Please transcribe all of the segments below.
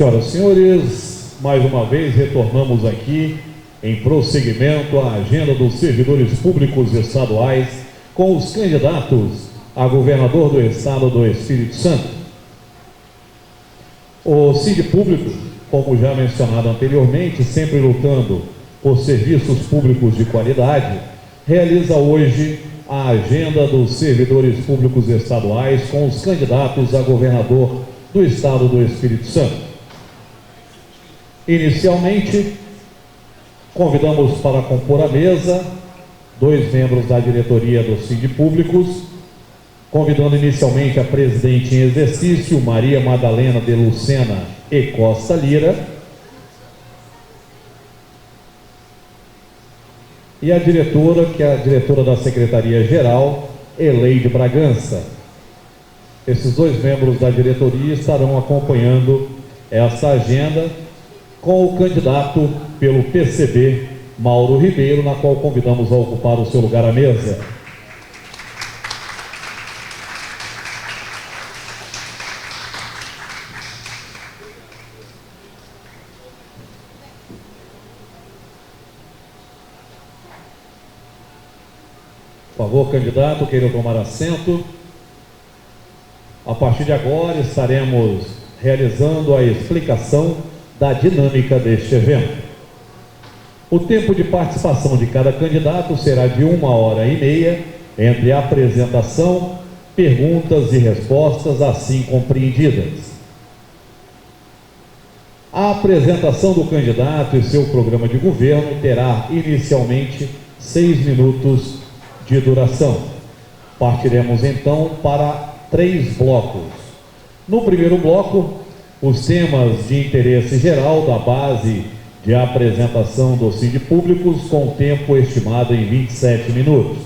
Senhoras e senhores, mais uma vez retornamos aqui em prosseguimento à agenda dos servidores públicos estaduais com os candidatos a governador do estado do Espírito Santo. O CID Público, como já mencionado anteriormente, sempre lutando por serviços públicos de qualidade, realiza hoje a agenda dos servidores públicos estaduais com os candidatos a governador do estado do Espírito Santo. Inicialmente, convidamos para compor a mesa 2 membros da diretoria do CID Públicos, convidando inicialmente a presidente em exercício, Maria Madalena de Lucena e Costa Lira, e a diretora, que é a diretora da Secretaria-Geral, Eleide Bragança. Esses 2 membros da diretoria estarão acompanhando essa agenda com o candidato pelo PCB, Mauro Ribeiro, na qual convidamos a ocupar o seu lugar à mesa. Por favor, candidato, queira tomar assento. A partir de agora estaremos realizando a explicação da dinâmica deste evento. O tempo de participação de cada candidato será de 1h30, entre apresentação, perguntas e respostas assim compreendidas. A apresentação do candidato e seu programa de governo terá inicialmente 6 minutos de duração. Partiremos então para 3 blocos. No primeiro bloco, os temas de interesse geral da base de apresentação do CID Públicos, com tempo estimado em 27 minutos.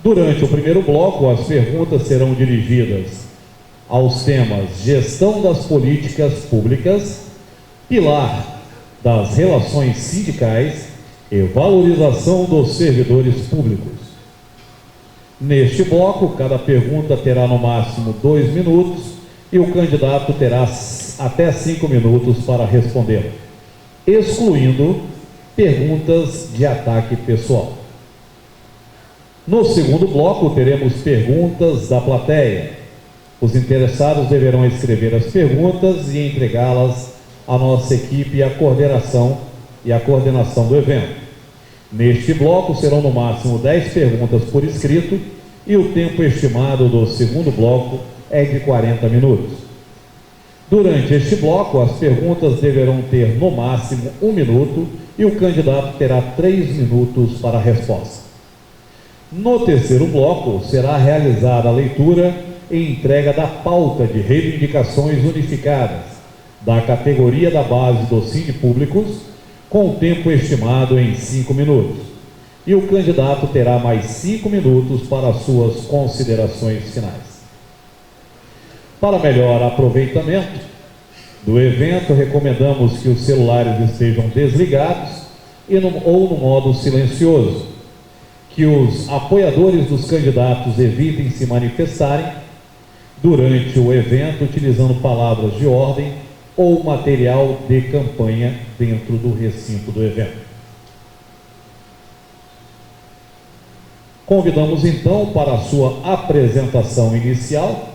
Durante o primeiro bloco, as perguntas serão dirigidas aos temas gestão das políticas públicas, pilar das relações sindicais e valorização dos servidores públicos. Neste bloco, cada pergunta terá no máximo 2 minutos e o candidato terá até 5 minutos para responder, excluindo perguntas de ataque pessoal. No segundo bloco, teremos perguntas da plateia. Os interessados deverão escrever as perguntas e entregá-las à nossa equipe e à coordenação do evento. Neste bloco, serão no máximo 10 perguntas por escrito e o tempo estimado do segundo bloco é de 40 minutos. Durante este bloco, as perguntas deverão ter no máximo 1 minuto e o candidato terá 3 minutos para a resposta. No terceiro bloco, será realizada a leitura e entrega da pauta de reivindicações unificadas da categoria da base do CID Públicos, com tempo estimado em 5 minutos. E o candidato terá mais 5 minutos para suas considerações finais. Para melhor aproveitamento do evento, recomendamos que os celulares estejam desligados ou no modo silencioso, que os apoiadores dos candidatos evitem se manifestarem durante o evento utilizando palavras de ordem ou material de campanha dentro do recinto do evento. Convidamos então para a sua apresentação inicial,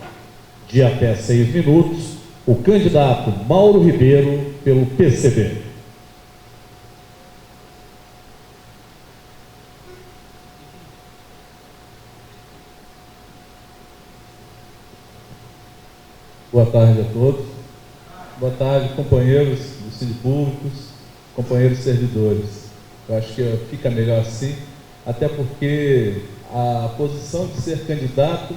de até 6 minutos, o candidato Mauro Ribeiro, pelo PCB. Boa tarde a todos. Boa tarde, companheiros do CID Públicos, companheiros servidores. Eu acho que fica melhor assim, até porque a posição de ser candidato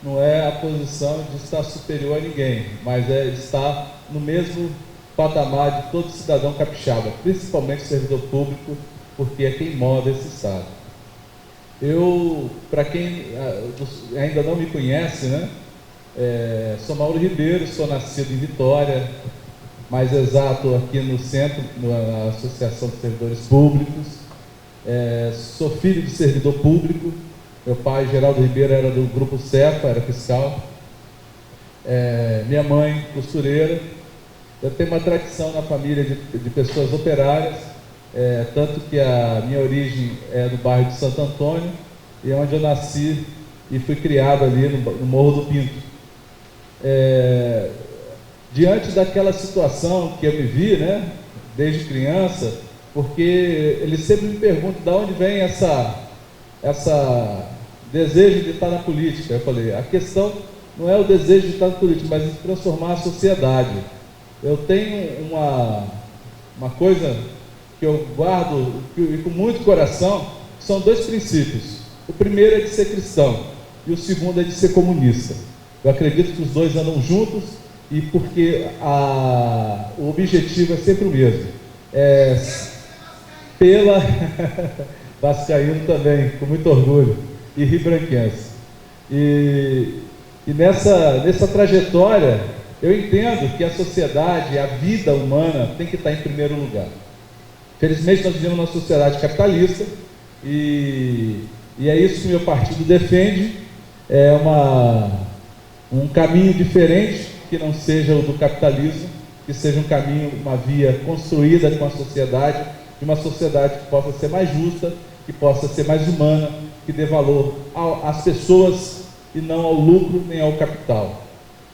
não é a posição de estar superior a ninguém, mas é estar no mesmo patamar de todo cidadão capixaba, principalmente servidor público, porque é quem move esse estado. Eu, para quem ainda não me conhece, né, sou Mauro Ribeiro, sou nascido em Vitória, mais exato aqui no centro, na Associação de Servidores Públicos. Sou filho de servidor público. Meu pai, Geraldo Ribeiro, era do grupo CEPA, era fiscal. Minha mãe, costureira. Eu tenho uma tradição na família de pessoas operárias, tanto que a minha origem é do bairro de Santo Antônio, e é onde eu nasci e fui criado ali no Morro do Pinto. Diante daquela situação que eu me vi, né, desde criança, porque eles sempre me perguntam de onde vem essa desejo de estar na política. Eu falei, a questão não é o desejo de estar na política, mas de transformar a sociedade. Eu tenho uma coisa que eu guardo e com muito coração, que são dois princípios. O primeiro é de ser cristão e o segundo é de ser comunista. Eu acredito que os dois andam juntos, e porque o objetivo é sempre o mesmo. Vascaíno também, com muito orgulho, e ribranquense. E nessa trajetória, eu entendo que a sociedade, a vida humana tem que estar em primeiro lugar. Felizmente, nós vivemos numa sociedade capitalista, e é isso que o meu partido defende. É um caminho diferente, que não seja o do capitalismo, que seja um caminho, uma via construída com a sociedade, de uma sociedade que possa ser mais justa, que possa ser mais humana, que dê valor às pessoas e não ao lucro nem ao capital.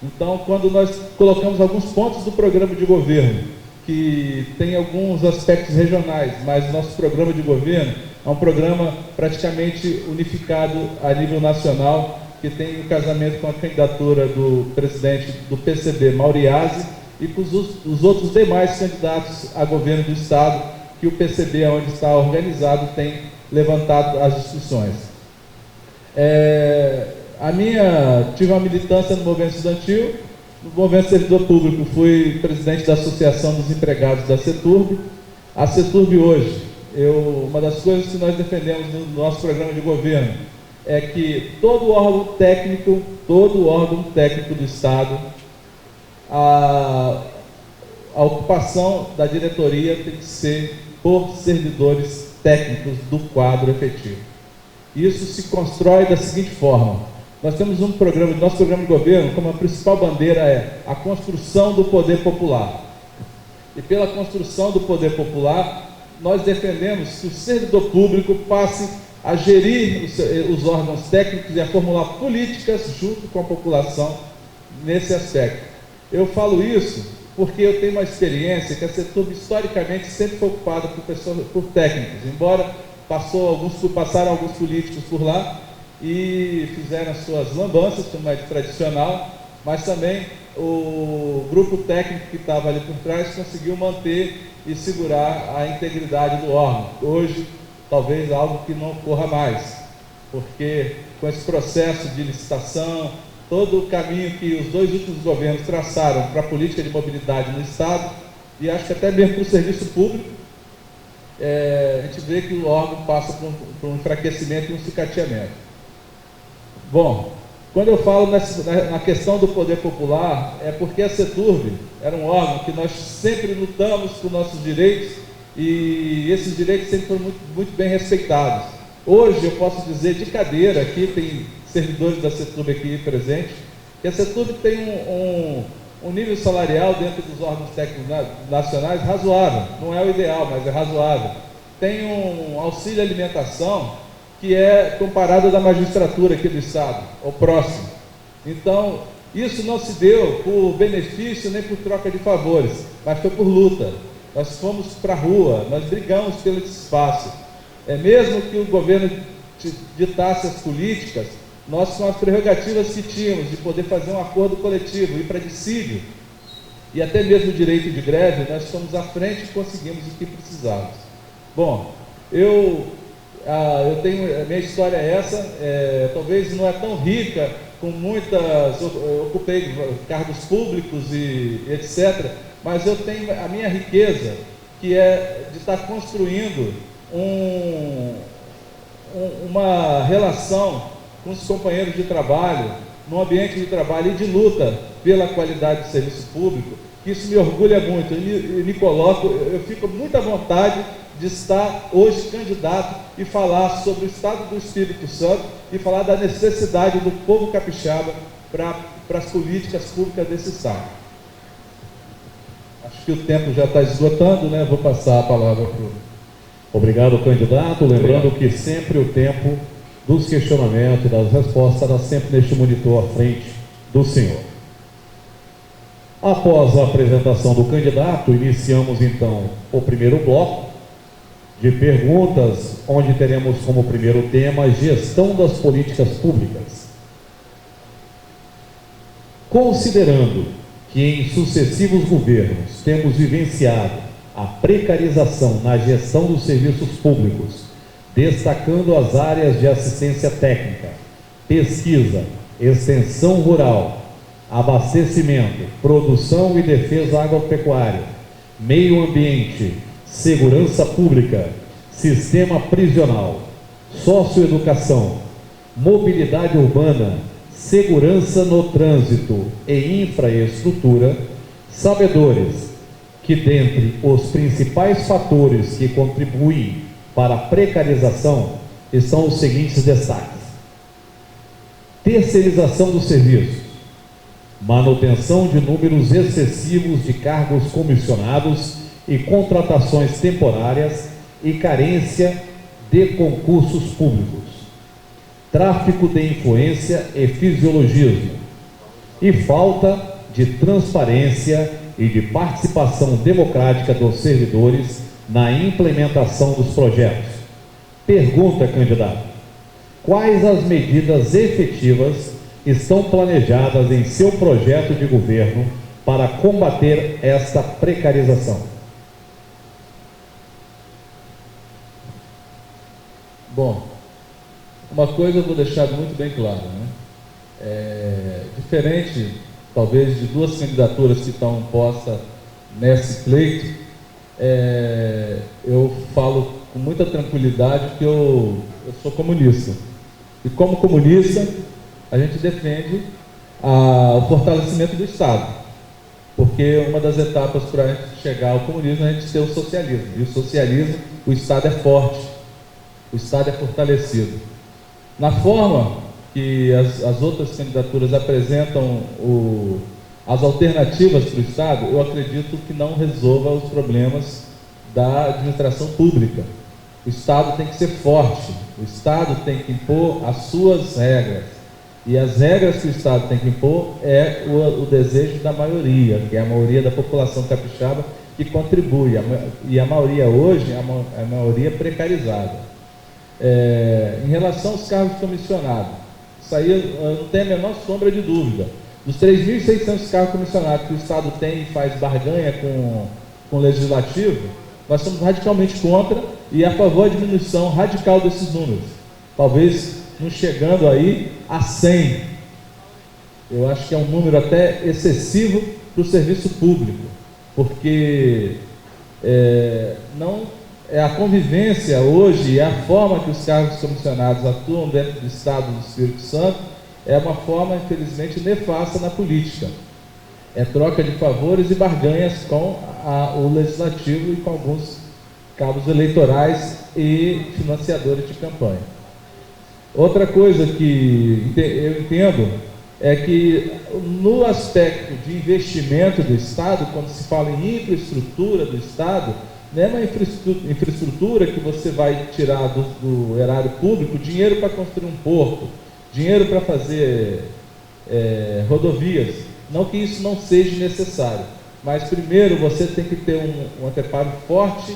Então, quando nós colocamos alguns pontos do programa de governo, que tem alguns aspectos regionais, mas o nosso programa de governo é um programa praticamente unificado a nível nacional, que tem um casamento com a candidatura do presidente do PCB, Mauriase, e com os outros demais candidatos a governo do Estado, que o PCB, onde está organizado, tem levantado as discussões. Tive uma militância no movimento estudantil, no movimento servidor público, fui presidente da Associação dos Empregados da CETURB. A CETURB hoje, uma das coisas que nós defendemos no nosso programa de governo é que todo órgão técnico do Estado, a ocupação da diretoria tem que ser por servidores técnicos do quadro efetivo. Isso se constrói da seguinte forma: nós temos nosso programa de governo, como a principal bandeira é a construção do poder popular. E pela construção do poder popular, nós defendemos que o servidor público passe a gerir os órgãos técnicos e a formular políticas junto com a população nesse aspecto. Eu falo isso porque eu tenho uma experiência que a CETURB historicamente sempre foi ocupada por técnicos, embora passaram alguns políticos por lá e fizeram as suas lambanças, como é tradicional, mas também o grupo técnico que estava ali por trás conseguiu manter e segurar a integridade do órgão. Hoje, talvez algo que não ocorra mais, porque com esse processo de licitação, todo o caminho que os dois últimos governos traçaram para a política de mobilidade no Estado, e acho que até mesmo para o serviço público, a gente vê que o órgão passa por um enfraquecimento e um sucateamento. Bom, quando eu falo na questão do poder popular, é porque a CETURB era um órgão que nós sempre lutamos por nossos direitos, e esses direitos sempre foram muito bem respeitados. Hoje eu posso dizer de cadeira, aqui tem servidores da CETURB aqui presentes, que a CETURB tem um nível salarial dentro dos órgãos técnicos nacionais razoável, não é o ideal, mas é razoável. Tem um auxílio alimentação que é comparado da magistratura aqui do Estado, ou próximo. Então, isso não se deu por benefício nem por troca de favores, mas foi por luta. Nós fomos para a rua, nós brigamos pelo espaço. Mesmo que o governo ditasse as políticas, nós, com as prerrogativas que tínhamos de poder fazer um acordo coletivo, ir para dissídio, e até mesmo o direito de greve, nós fomos à frente e conseguimos o que precisávamos. Bom, a minha história é essa, talvez não é tão rica, com eu ocupei cargos públicos e etc., mas eu tenho a minha riqueza, que é de estar construindo uma relação com os companheiros de trabalho, num ambiente de trabalho e de luta pela qualidade do serviço público, que isso me orgulha muito, eu fico muito à vontade de estar hoje candidato e falar sobre o estado do Espírito Santo e falar da necessidade do povo capixaba para as políticas públicas desse estado. Acho que o tempo já está esgotando, né? Vou passar a palavra para o... Obrigado, candidato. Lembrando que sempre o tempo dos questionamentos e das respostas estará sempre neste monitor à frente do senhor. Após a apresentação do candidato, iniciamos então o primeiro bloco de perguntas, onde teremos como primeiro tema gestão das políticas públicas. Considerando que em sucessivos governos temos vivenciado a precarização na gestão dos serviços públicos, destacando as áreas de assistência técnica, pesquisa, extensão rural, abastecimento, produção e defesa agropecuária, meio ambiente, segurança pública, sistema prisional, socioeducação, mobilidade urbana, segurança no trânsito e infraestrutura, sabedores que dentre os principais fatores que contribuem para a precarização estão os seguintes destaques: terceirização dos serviços, manutenção de números excessivos de cargos comissionados e contratações temporárias e carência de concursos públicos, tráfico de influência e fisiologismo, e falta de transparência e de participação democrática dos servidores na implementação dos projetos. Pergunta, candidato: quais as medidas efetivas estão planejadas em seu projeto de governo para combater esta precarização? Bom, uma coisa eu vou deixar muito bem clara, né? Diferente, talvez, de duas candidaturas que estão postas nesse pleito, eu falo com muita tranquilidade que eu sou comunista. E como comunista, a gente defende o fortalecimento do Estado. Porque uma das etapas para a gente chegar ao comunismo é a gente ter o socialismo. E o socialismo, o Estado é forte, o Estado é fortalecido. Na forma que as outras candidaturas apresentam as alternativas para o Estado, eu acredito que não resolva os problemas da administração pública. O Estado tem que ser forte, o Estado tem que impor as suas regras. E as regras que o Estado tem que impor é o desejo da maioria, que é a maioria da população capixaba que contribui. E a maioria hoje é a maioria precarizada. Em relação aos cargos comissionados, isso aí eu não tenho a menor sombra de dúvida. Dos 3.600 cargos comissionados que o Estado tem e faz barganha com o Legislativo, nós somos radicalmente contra e a favor da diminuição radical desses números. Talvez não chegando aí a 100. Eu acho que é um número até excessivo para o serviço público, porque a convivência hoje e a forma que os cargos comissionados atuam dentro do Estado do Espírito Santo é uma forma, infelizmente, nefasta na política. É troca de favores e barganhas com o Legislativo e com alguns cabos eleitorais e financiadores de campanha. Outra coisa que eu entendo é que no aspecto de investimento do Estado, quando se fala em infraestrutura do Estado, não é uma infraestrutura que você vai tirar do erário público dinheiro para construir um porto, dinheiro para fazer rodovias. Não que isso não seja necessário, mas primeiro você tem que ter um anteparo forte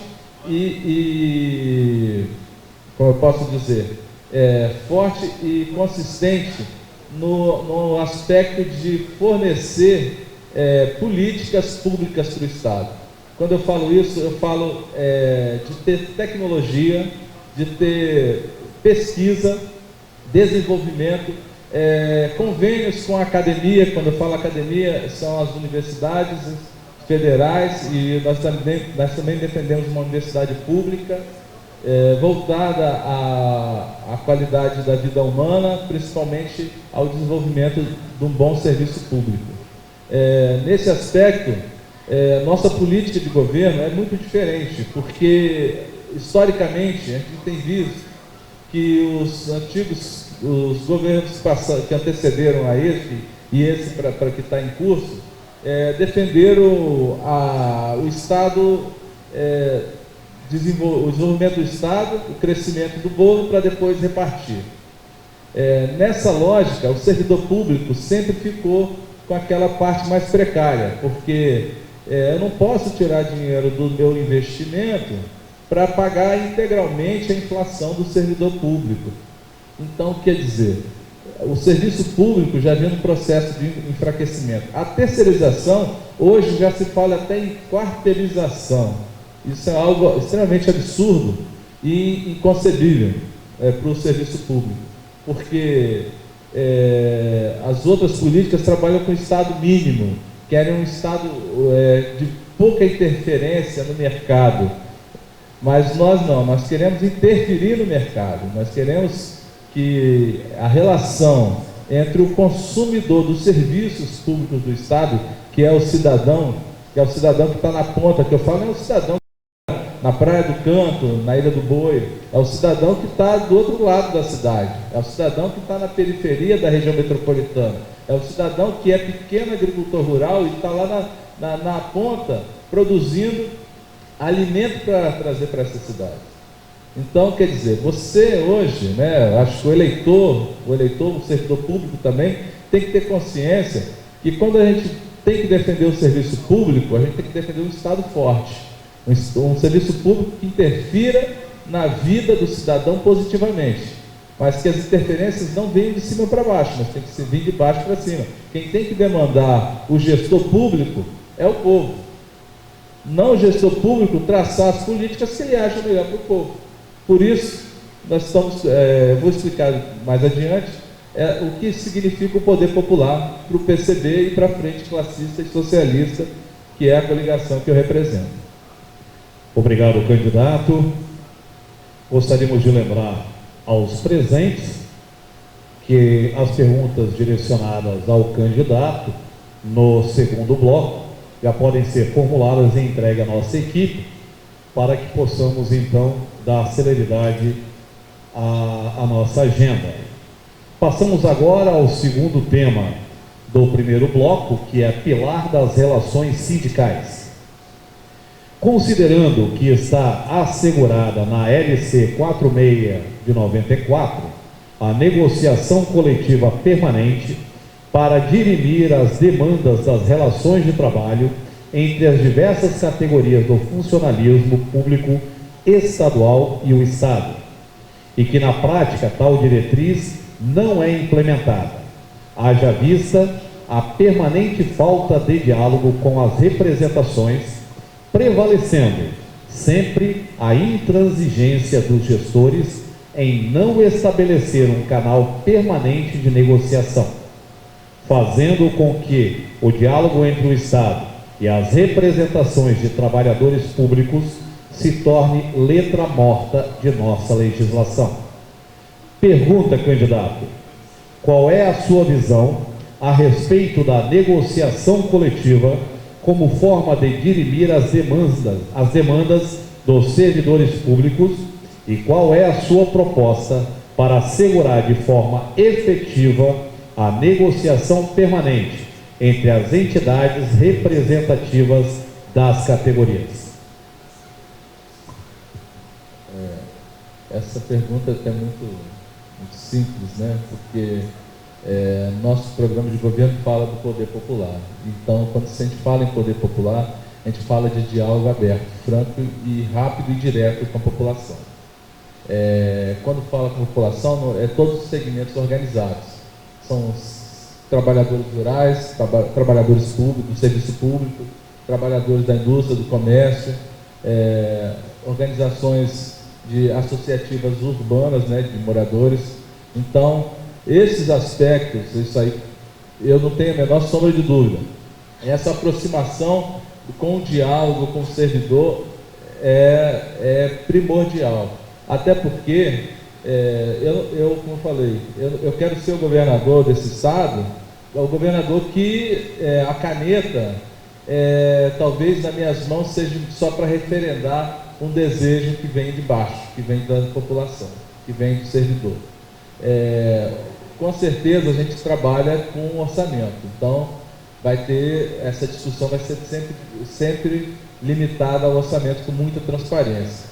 como eu posso dizer, forte e consistente no aspecto de fornecer políticas públicas para o Estado. Quando eu falo isso, eu falo de ter tecnologia, de ter pesquisa, desenvolvimento, convênios com a academia. Quando eu falo academia, são as universidades federais, e nós também defendemos uma universidade pública voltada à qualidade da vida humana, principalmente ao desenvolvimento de um bom serviço público. Nesse aspecto, nossa política de governo é muito diferente, porque historicamente a gente tem visto que os governos que antecederam a esse, e esse para que está em curso, defender o Estado, o desenvolvimento do Estado, o crescimento do bolo para depois repartir. Nessa lógica, o servidor público sempre ficou com aquela parte mais precária, porque eu não posso tirar dinheiro do meu investimento para pagar integralmente a inflação do servidor público. Então, quer dizer, o serviço público já vem num processo de enfraquecimento. A terceirização, hoje já se fala até em quarteirização. Isso é algo extremamente absurdo e inconcebível para o serviço público, porque as outras políticas trabalham com o Estado mínimo, querem um Estado de pouca interferência no mercado, mas nós não, nós queremos interferir no mercado, nós queremos que a relação entre o consumidor dos serviços públicos do Estado, que é o cidadão que está na ponta, que eu falo, não é o cidadão na Praia do Canto, na Ilha do Boi, é o cidadão que está do outro lado da cidade, é o cidadão que está na periferia da região metropolitana, é o cidadão que é pequeno agricultor rural e está lá na ponta produzindo alimento para trazer para essa cidade. Então, quer dizer, você hoje, né, acho que o eleitor, o servidor público também, tem que ter consciência que quando a gente tem que defender o serviço público, a gente tem que defender um Estado forte, um serviço público que interfira na vida do cidadão positivamente, mas que as interferências não venham de cima para baixo, mas tem que vir de baixo para cima. Quem tem que demandar o gestor público é o povo, não o gestor público traçar as políticas que ele acha melhor para o povo. Por isso, nós estamos, vou explicar mais adiante, o que significa o poder popular para o PCB e para a Frente Classista e Socialista, que é a coligação que eu represento. Obrigado, candidato. Gostaríamos de lembrar aos presentes que as perguntas direcionadas ao candidato no segundo bloco já podem ser formuladas e entregue à nossa equipe, para que possamos, então, dar celeridade à nossa agenda. Passamos agora ao segundo tema do primeiro bloco, que é pilar das relações sindicais. Considerando que está assegurada na LC 46 de 94, a negociação coletiva permanente para dirimir as demandas das relações de trabalho entre as diversas categorias do funcionalismo público estadual e o Estado, e que na prática tal diretriz não é implementada, haja vista a permanente falta de diálogo com as representações, prevalecendo sempre a intransigência dos gestores em não estabelecer um canal permanente de negociação, fazendo com que o diálogo entre o Estado e as representações de trabalhadores públicos se torne letra morta de nossa legislação. Pergunta, candidato: qual é a sua visão a respeito da negociação coletiva como forma de dirimir as demandas dos servidores públicos e qual é a sua proposta para assegurar de forma efetiva a negociação permanente entre as entidades representativas das categorias? Essa pergunta é muito simples, né? Porque nosso programa de governo fala do poder popular. Então, quando a gente fala em poder popular, a gente fala de diálogo aberto, franco e rápido e direto com a população. Quando fala com a população, todos os segmentos organizados. São os trabalhadores rurais, trabalhadores públicos, serviço público, trabalhadores da indústria, do comércio, organizações associativas urbanas, né, de moradores. Então, esses aspectos, isso aí, eu não tenho a menor sombra de dúvida. Essa aproximação com o diálogo com o servidor é primordial. Até porque, como eu falei, eu quero ser o governador desse estado, o governador que a caneta, talvez nas minhas mãos, seja só para referendar um desejo que vem de baixo, que vem da população, que vem do servidor. Com certeza a gente trabalha com um orçamento, então essa discussão vai ser sempre limitada ao orçamento com muita transparência.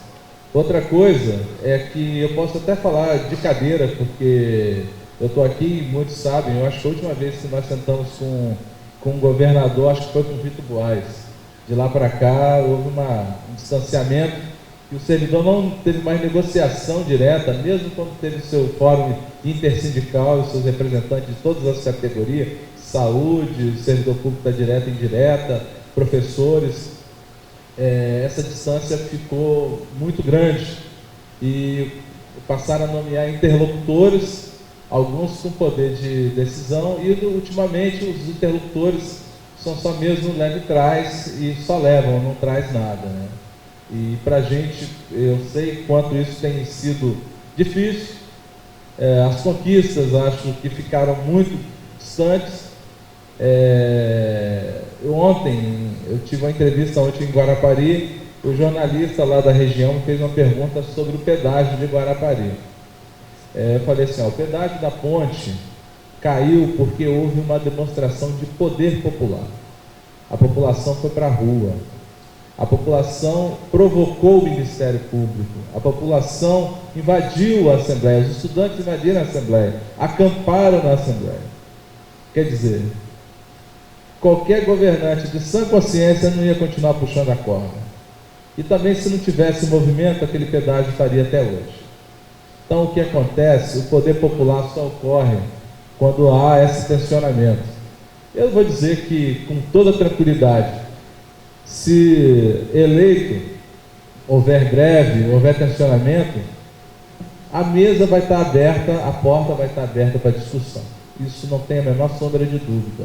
Outra coisa é que eu posso até falar de cadeira, porque eu estou aqui, muitos sabem, eu acho que a última vez que nós sentamos com um governador, acho que foi com o Vitor Buarque. De lá para cá houve um distanciamento e o servidor não teve mais negociação direta, mesmo quando teve seu fórum intersindical e seus representantes de todas as categorias, saúde, o servidor público da direta e indireta, professores, essa distância ficou muito grande e passaram a nomear interlocutores, alguns com poder de decisão, e ultimamente os interlocutores são só mesmo leve e traz e só levam, não traz nada, né? E para a gente, eu sei quanto isso tem sido difícil. As conquistas, acho que ficaram muito distantes. Eu tive uma entrevista ontem em Guarapari, o jornalista lá da região me fez uma pergunta sobre o pedágio de Guarapari. Eu falei assim, o pedágio da ponte caiu porque houve uma demonstração de poder popular. A população foi para a rua. A população provocou o Ministério Público. A população invadiu a Assembleia. Os estudantes invadiram a Assembleia. Acamparam na Assembleia. Quer dizer, qualquer governante de sã consciência não ia continuar puxando a corda. E também, se não tivesse movimento, aquele pedágio estaria até hoje. Então, o que acontece? O poder popular só ocorre quando há esse tensionamento. Eu vou dizer que, com toda tranquilidade, se eleito houver greve, houver tensionamento, a mesa vai estar aberta, a porta vai estar aberta para discussão. Isso não tem a menor sombra de dúvida.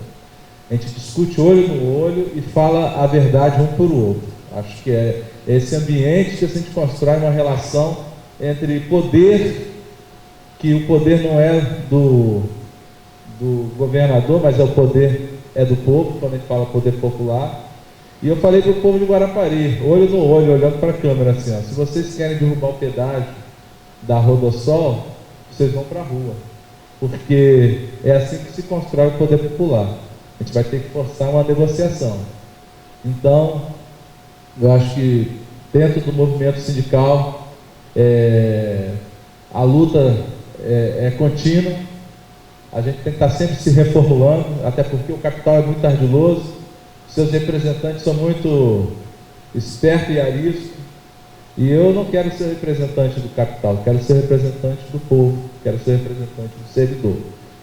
A gente discute olho no olho e fala a verdade um por outro. Acho que é esse ambiente que a gente constrói uma relação entre poder, que o poder não é do governador, mas é do povo, quando a gente fala poder popular. E eu falei para o povo de Guarapari, olho no olho, olhando para a câmera assim, se vocês querem derrubar o pedágio da Rodossol, vocês vão para a rua, porque é assim que se constrói o poder popular. A gente vai ter que forçar uma negociação. Então, eu acho que dentro do movimento sindical, a luta é contínua, a gente tem que estar sempre se reformulando, até porque o capital é muito ardiloso, seus representantes são muito espertos e ariscos, e eu não quero ser representante do capital, quero ser representante do povo, quero ser representante do servidor.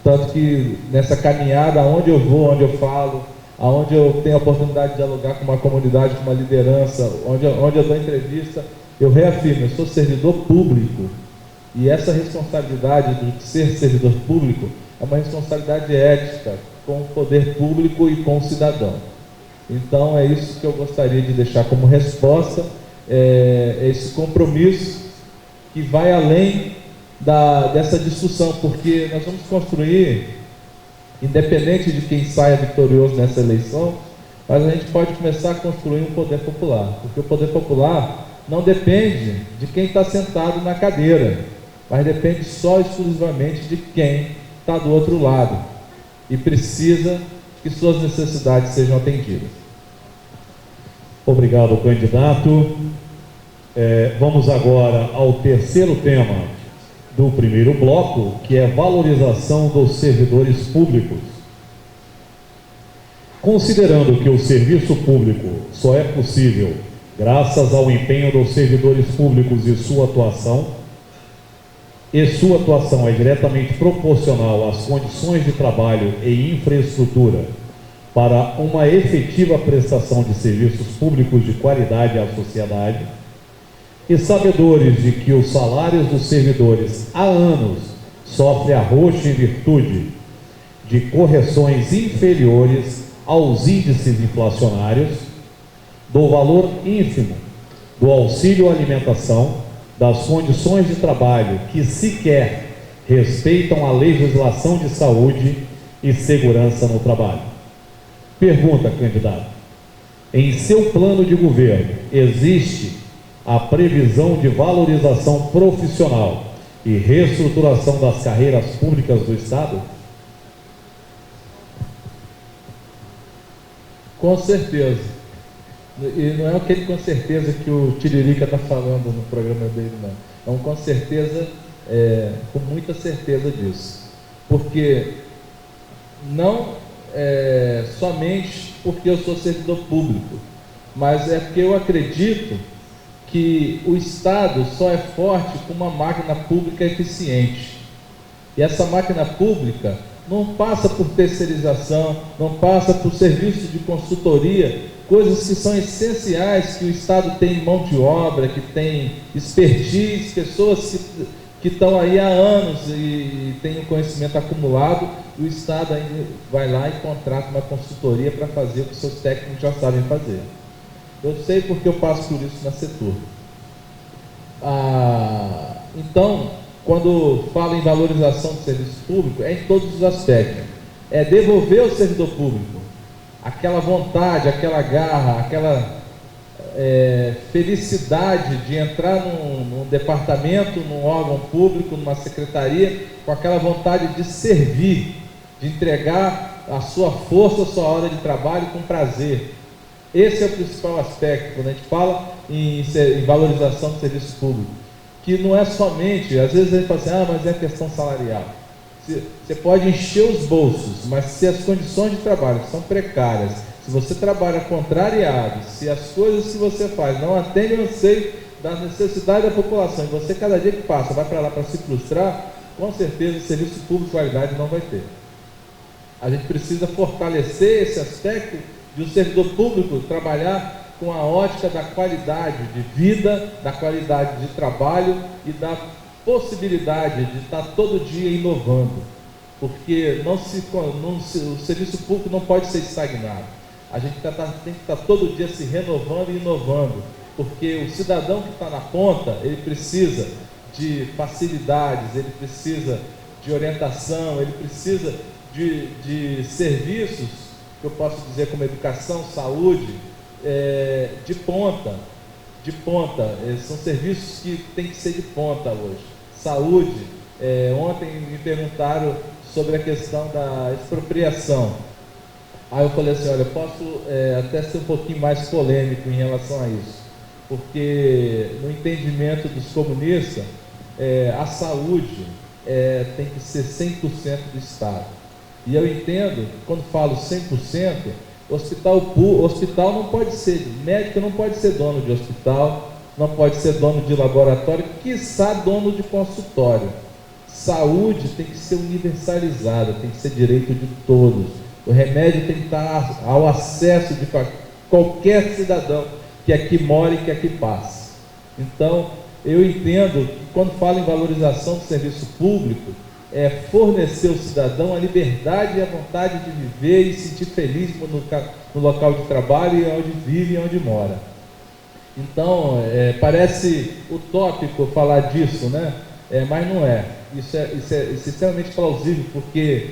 Tanto que nessa caminhada, aonde eu vou, onde eu falo, aonde eu tenho a oportunidade de dialogar com uma comunidade, com uma liderança, onde eu dou entrevista, eu reafirmo, eu sou servidor público, e essa responsabilidade de ser servidor público é uma responsabilidade ética com o poder público e com o cidadão. Então é isso que eu gostaria de deixar como resposta, esse compromisso que vai além dessa discussão, porque nós vamos construir, independente de quem saia vitorioso nessa eleição, mas a gente pode começar a construir um poder popular, porque o poder popular não depende de quem está sentado na cadeira, mas depende só exclusivamente de quem está do outro lado e precisa que suas necessidades sejam atendidas. Obrigado, candidato. Vamos agora ao terceiro tema do primeiro bloco, que é valorização dos servidores públicos. Considerando que o serviço público só é possível graças ao empenho dos servidores públicos e sua atuação é diretamente proporcional às condições de trabalho e infraestrutura para uma efetiva prestação de serviços públicos de qualidade à sociedade, e sabedores de que os salários dos servidores há anos sofrem arroxo em virtude de correções inferiores aos índices inflacionários, do valor ínfimo do auxílio alimentação, das condições de trabalho que sequer respeitam a legislação de saúde e segurança no trabalho. Pergunta, candidato: em seu plano de governo existe a previsão de valorização profissional e reestruturação das carreiras públicas do Estado? Com certeza. E não é aquele com certeza que o Tiririca está falando no programa dele, não. É um com certeza, com muita certeza disso. Porque não somente porque eu sou servidor público, mas é porque eu acredito que o Estado só é forte com uma máquina pública eficiente. E essa máquina pública não passa por terceirização, não passa por serviço de consultoria, coisas que são essenciais, que o Estado tem mão de obra, que tem expertise, pessoas que estão aí há anos e têm um conhecimento acumulado, e o Estado ainda vai lá e contrata uma consultoria para fazer o que seus técnicos já sabem fazer. Eu sei porque eu passo por isso na Setur. Então, quando falo em valorização do serviço público, é em todos os aspectos. É devolver ao servidor público aquela vontade, aquela garra, aquela felicidade de entrar num departamento, num órgão público, numa secretaria, com aquela vontade de servir, de entregar a sua força, a sua hora de trabalho com prazer. Esse é o principal aspecto, quando a gente fala em valorização do serviço público, que não é somente, às vezes a gente fala assim, mas é questão salarial. Você pode encher os bolsos, mas se as condições de trabalho são precárias, se você trabalha contrariado, se as coisas que você faz não atendem ao anseio da necessidade da população, e você cada dia que passa vai para lá para se frustrar, com certeza o serviço público de qualidade não vai ter. A gente precisa fortalecer esse aspecto de o servidor público trabalhar com a ótica da qualidade de vida, da qualidade de trabalho e da possibilidade de estar todo dia inovando, porque o serviço público não pode ser estagnado. A gente tem que estar todo dia se renovando e inovando, porque o cidadão que está na ponta, ele precisa de facilidades, ele precisa de orientação, ele precisa de serviços, que eu posso dizer como educação, saúde, de ponta. São serviços que têm que ser de ponta hoje. Saúde, ontem me perguntaram sobre a questão da expropriação. Aí eu falei assim, olha, eu posso até ser um pouquinho mais polêmico em relação a isso, porque no entendimento dos comunistas, a saúde tem que ser 100% do Estado. E eu entendo, quando falo 100%, hospital não pode ser, médico não pode ser dono de hospital, não pode ser dono de laboratório, quiçá dono de consultório. Saúde tem que ser universalizada, tem que ser direito de todos. O remédio tem que estar ao acesso de qualquer cidadão que aqui mora e que aqui passe. Então, eu entendo que quando falo em valorização do serviço público, é fornecer ao cidadão a liberdade e a vontade de viver e sentir feliz no local de trabalho e onde vive e onde mora. Então, parece utópico falar disso, né? Mas não é. Isso é extremamente plausível, porque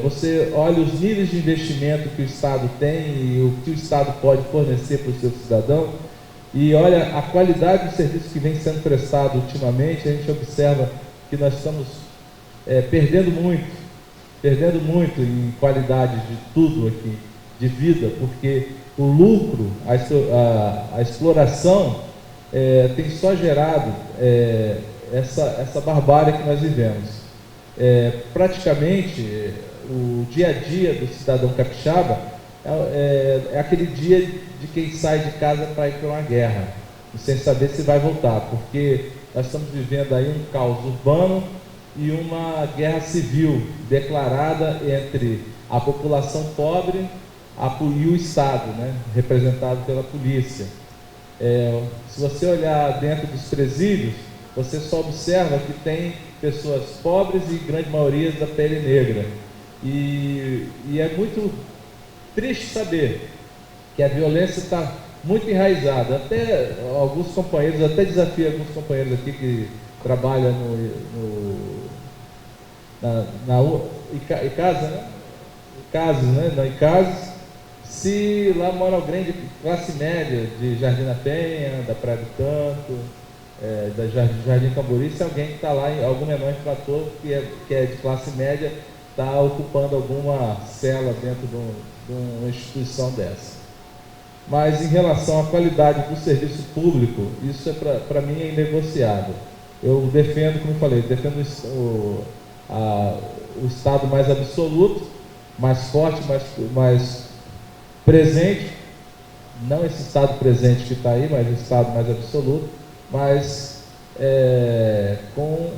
você olha os níveis de investimento que o Estado tem e o que o Estado pode fornecer para o seu cidadão, e olha a qualidade do serviço que vem sendo prestado ultimamente. A gente observa que nós estamos perdendo muito em qualidade de tudo aqui, de vida, porque o lucro, a exploração tem só gerado essa barbárie que nós vivemos. Praticamente o dia a dia do cidadão capixaba é aquele dia de quem sai de casa para ir para uma guerra, sem saber se vai voltar, porque nós estamos vivendo aí um caos urbano e uma guerra civil declarada entre a população pobre e o Estado, né, representado pela polícia. Se você olhar dentro dos presídios, você só observa que tem pessoas pobres e grande maioria da pele negra. E é muito triste saber que a violência está muito enraizada. Até alguns companheiros, até desafio alguns companheiros aqui que trabalham na ICASA, né? ICASA, se lá mora alguém de classe média, de Jardim da Penha, da Praia do Canto, da Jardim Camburi, se alguém que está lá, algum menor infrator que é de classe média, está ocupando alguma cela dentro de uma instituição dessa. Mas em relação à qualidade do serviço público, isso para mim é inegociável. Eu defendo, como eu falei, defendo o Estado mais absoluto, mais forte, mais presente, não esse Estado presente que está aí, mas o Estado mais absoluto, mas com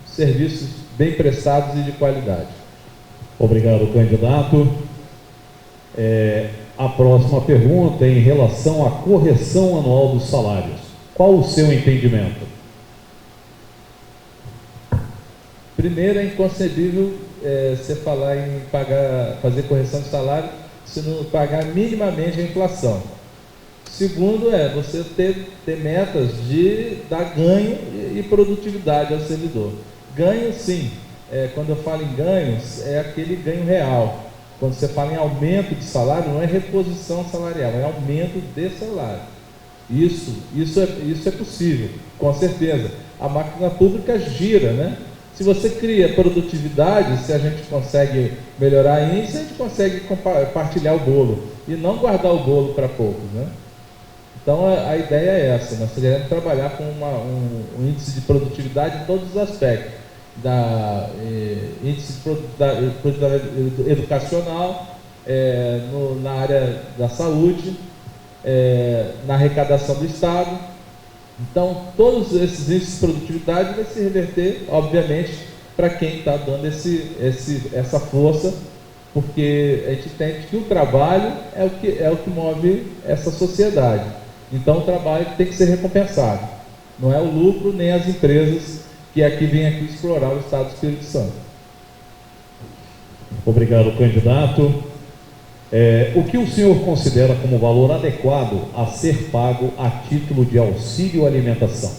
serviços bem prestados e de qualidade. Obrigado, candidato. A próxima pergunta é em relação à correção anual dos salários. Qual o seu entendimento? Primeiro, é inconcebível você falar em fazer correção de salário se não pagar minimamente a inflação. Segundo, você ter metas de dar ganho e produtividade ao servidor. Ganho, sim. Quando eu falo em ganhos, é aquele ganho real. Quando você fala em aumento de salário, não é reposição salarial, é aumento de salário. Isso é possível, com certeza. A máquina pública gira, né? Se você cria produtividade, se a gente consegue melhorar isso, a gente consegue compartilhar o bolo e não guardar o bolo para poucos, né? Então a ideia é essa, nós queremos trabalhar com um índice de produtividade em todos os aspectos, índice de produtividade educacional, na área da saúde, na arrecadação do Estado. Então, todos esses índices de produtividade vai se reverter, obviamente, para quem está dando essa força, porque a gente entende que o trabalho é o que move essa sociedade. Então, o trabalho tem que ser recompensado. Não é o lucro nem as empresas que vêm aqui explorar o Estado do Espírito Santo. Obrigado, candidato. O que o senhor considera como valor adequado a ser pago a título de auxílio alimentação?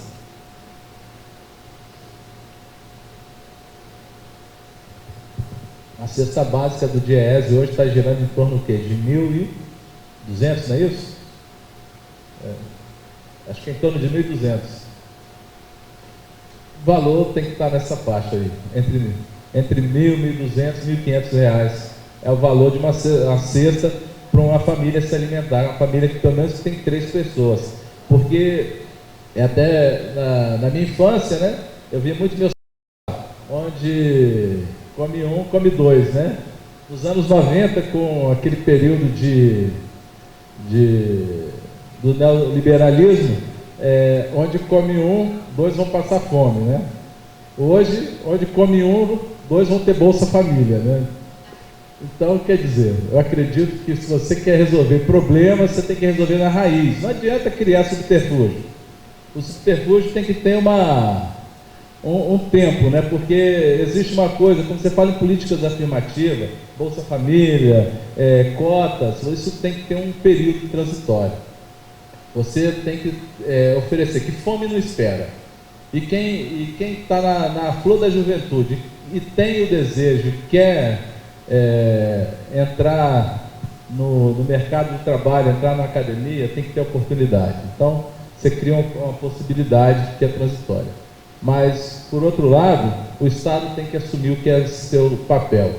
A cesta básica do DIEESE hoje está girando em torno do quê? De 1.200, não é isso? Acho que é em torno de 1.200. O valor tem que estar nessa faixa aí, entre 1.000, 1.200 e 1.500 reais. É o valor de uma cesta para uma família se alimentar, uma família que pelo menos tem 3 pessoas. Porque até na minha infância, né, eu via muito meus onde come um, come 2, né? Nos anos 90, com aquele período do neoliberalismo, onde come um, 2 vão passar fome, né? Hoje, onde come um, 2 vão ter Bolsa Família, né? Então, quer dizer, eu acredito que se você quer resolver problemas, você tem que resolver na raiz. Não adianta criar subterfúgio. O subterfúgio tem que ter um tempo, né? Porque existe uma coisa, quando você fala em políticas afirmativas, Bolsa Família, cotas, isso tem que ter um período transitório. Você tem que oferecer, que fome não espera. E quem está na flor da juventude e tem o desejo, quer entrar no mercado de trabalho, entrar na academia, tem que ter oportunidade. Então, você cria uma possibilidade que é transitória. Mas, por outro lado, o Estado tem que assumir o que é seu papel.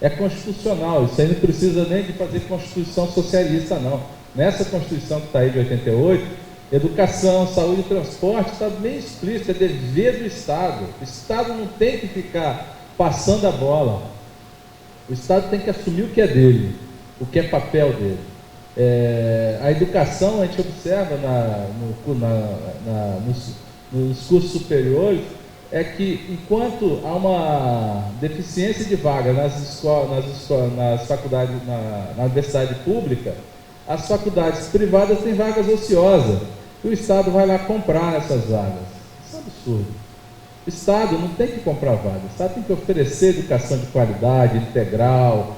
É constitucional, isso aí não precisa nem de fazer Constituição socialista, não. Nessa Constituição que está aí de 88, educação, saúde e transporte está bem explícito, é dever do Estado. O Estado não tem que ficar passando a bola. O Estado tem que assumir o que é dele, o que é papel dele. A educação, a gente observa nos cursos superiores, é que enquanto há uma deficiência de vaga nas faculdades, na universidade pública, as faculdades privadas têm vagas ociosas, e o Estado vai lá comprar essas vagas. Isso é absurdo. O Estado não tem que comprar vaga, o Estado tem que oferecer educação de qualidade, integral,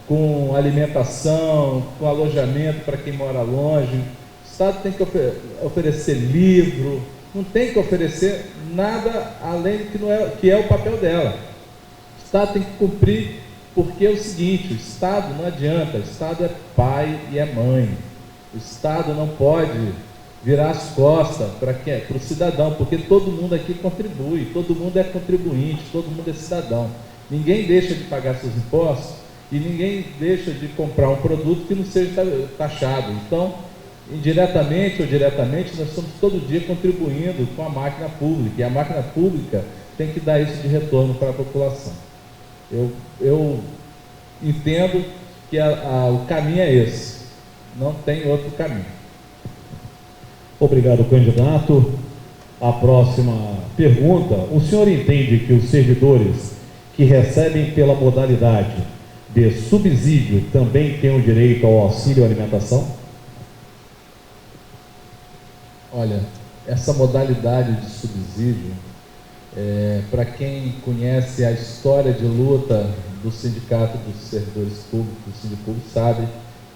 com alimentação, com alojamento para quem mora longe. O Estado tem que oferecer livro, não tem que oferecer nada além do que é o papel dela. O Estado tem que cumprir, porque é o seguinte, o Estado não adianta, o Estado é pai e é mãe. O Estado não pode virar as costas para o cidadão, porque todo mundo aqui contribui, todo mundo é contribuinte, todo mundo é cidadão. Ninguém deixa de pagar seus impostos E ninguém deixa de comprar um produto que não seja taxado. Então, indiretamente ou diretamente, nós estamos todo dia contribuindo com a máquina pública, e a máquina pública tem que dar isso de retorno para a população. Eu entendo que o caminho é esse, não tem outro caminho. Obrigado, candidato. A próxima pergunta: o senhor entende que os servidores que recebem pela modalidade de subsídio também têm o direito ao auxílio alimentação? Olha, essa modalidade de subsídio, para quem conhece a história de luta do Sindicato dos Servidores Públicos, do Sindipúblico, sabe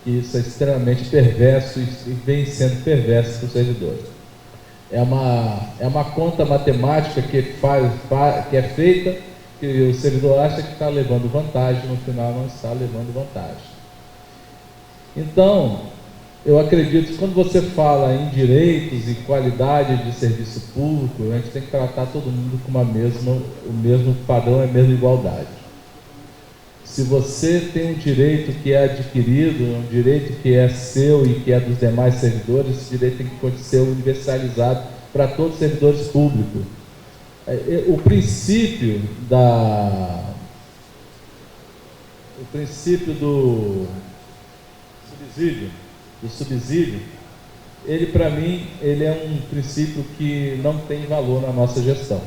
que isso é extremamente perverso e vem sendo perverso para os servidores. É uma conta matemática que é feita, que o servidor acha que está levando vantagem, no final não está levando vantagem. Então, eu acredito que quando você fala em direitos e qualidade de serviço público, a gente tem que tratar todo mundo com o mesmo padrão, a mesma igualdade. Se você tem um direito que é adquirido, um direito que é seu e que é dos demais servidores, esse direito tem que ser universalizado para todos os servidores públicos. O princípio do subsídio, ele, para mim, ele é um princípio que não tem valor na nossa gestão.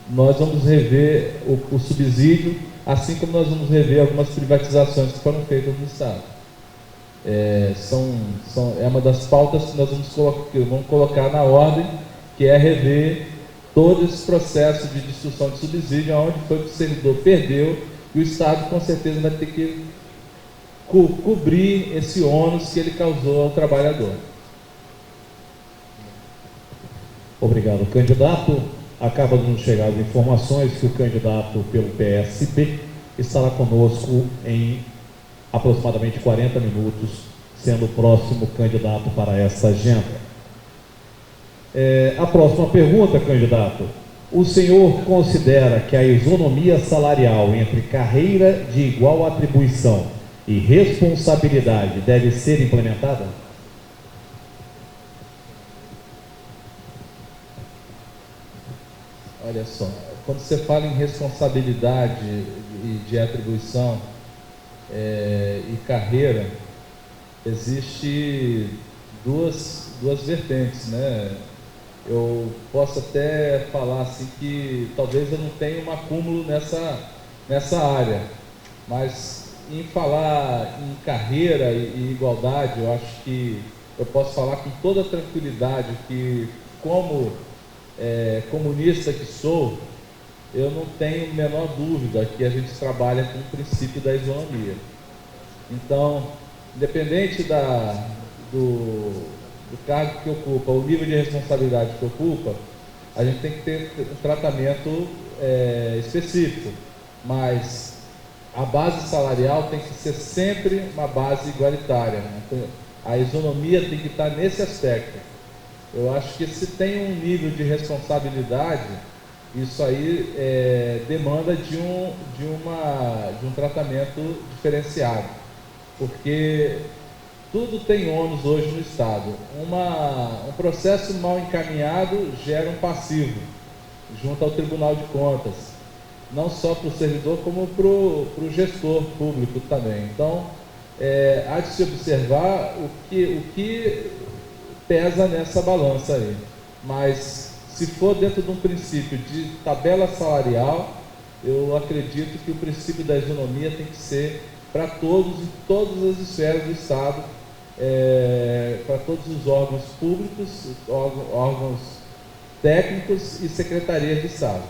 Nós vamos rever o subsídio, assim como nós vamos rever algumas privatizações que foram feitas no Estado. É uma das pautas que nós vamos colocar na ordem, que é rever todo esse processo de destruição de subsídio, onde foi que o servidor perdeu, e o Estado com certeza vai ter que cobrir esse ônus que ele causou ao trabalhador. Obrigado, candidato. Acaba de nos chegar as informações que o candidato pelo PSB estará conosco em aproximadamente 40 minutos, sendo o próximo candidato para essa agenda. A próxima pergunta, candidato: o senhor considera que a isonomia salarial entre carreira de igual atribuição e responsabilidade deve ser implementada? Olha só, quando você fala em responsabilidade de atribuição e carreira, existe duas vertentes, né? Eu posso até falar assim que talvez eu não tenha um acúmulo nessa área, mas em falar em carreira e igualdade, eu acho que eu posso falar com toda tranquilidade que, como comunista que sou, eu não tenho a menor dúvida que a gente trabalha com o princípio da isonomia. Então, independente do cargo que ocupa, o nível de responsabilidade que ocupa, a gente tem que ter um tratamento específico, mas a base salarial tem que ser sempre uma base igualitária, né? A isonomia tem que estar nesse aspecto. Eu acho que se tem um nível de responsabilidade, isso aí demanda de um tratamento diferenciado, porque tudo tem ônus hoje no Estado. Um processo mal encaminhado gera um passivo junto ao Tribunal de Contas, não só para o servidor, como para o gestor público também. Então, há de se observar o que pesa nessa balança aí. Mas, se for dentro de um princípio de tabela salarial, eu acredito que o princípio da isonomia tem que ser para todas as esferas do Estado, para todos os órgãos públicos, órgãos técnicos e secretarias de Estado.